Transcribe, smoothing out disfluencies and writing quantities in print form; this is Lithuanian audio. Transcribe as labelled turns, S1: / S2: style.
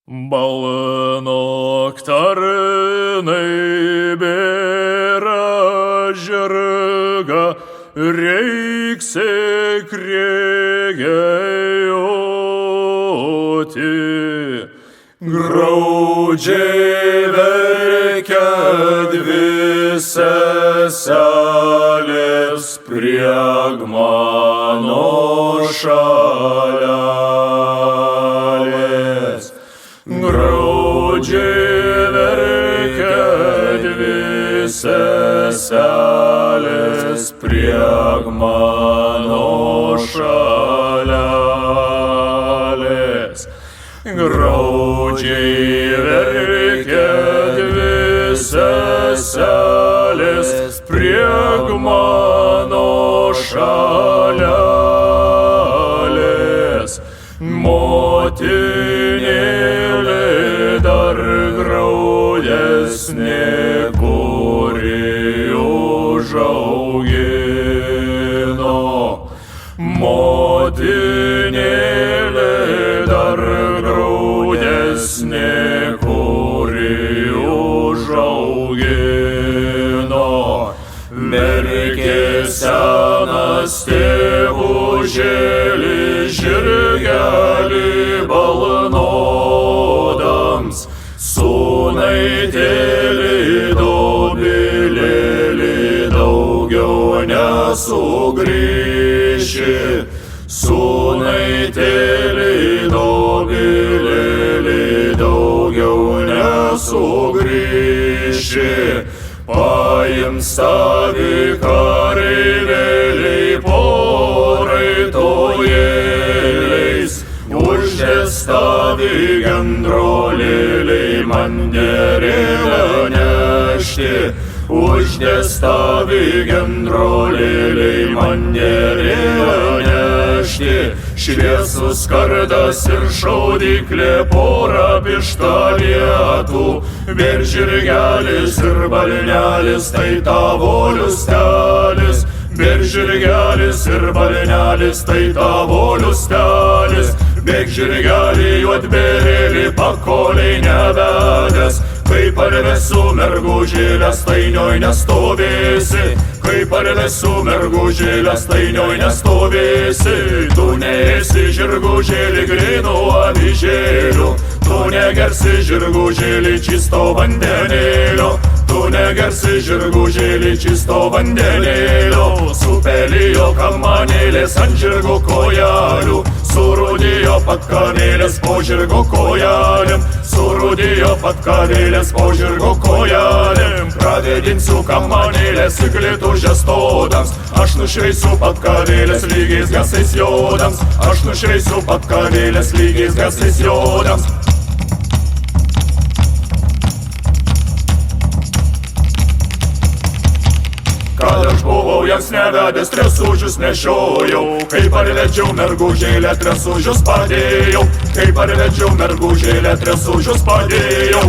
S1: Balnoktarinai bėra žirga, reiksė krėgėjoti. Graudžiai verkia dvi seselės prie Agmano šalelės. Graudžiai verkia dvi seselės prie Agmano šalelės. Graudžiai verkia dvi seselės prie Agmano šalelės. Motinėlė dar graudesnė, kuri užaugino. Motinėlė dar graudesnė, kuri užaugino. Verkė senas tėvužėli žirgelį balnodams, sūnaitėlį dobilėlį daugiau nesugrįši. Sūnaitėlį dobilėlį daugiau nesugrįši. Paims tavi kareivėliai poraitojėliais, uždės tavi gendrolėliai manderėlę nešti. Uždės tavi gendrolėliai manderėlę nešti. Šviesus kardas ir šaudyklė porą pištolėtų. Vėl žirgelis ir balnelis, tai tavo liustelis. Bėg žirgelis ir balnelis, tai tavo liustelis. Bėg žirgelį juodbėrėlį pakoliai nevedęs. Kaip parvesiu mergužėlę, stainioj nestovėsi. Kaip parvesiu mergužėlę, stainioj nestovėsi. Tu neėsi žirgužėlį grynų avižėlių. Tu negersi žirgužėlį čisto vandenėlio. Tu negersi žirgužėlį čisto vandenėlio. Supelijo kamanėlės ant žirgo kojelių. Surūdijo patkavėlės po žirgo kojelėm. Surūdijo patkavėlės po žirgo kojelėm. Pravedinsiu kamanėlės įklitų žestodams. Aš nušveisiu patkavėlės lygiais gasais jodams. Aš nušveisiu patkavėlės lygiais gasais jodams. Kad aš buvau jas nevedęs, tresužius nešiojau. Kai parvedžiau mergužėlę, tresužius padėjau. Kai parvedžiau mergužėlę, tresužius padėjau.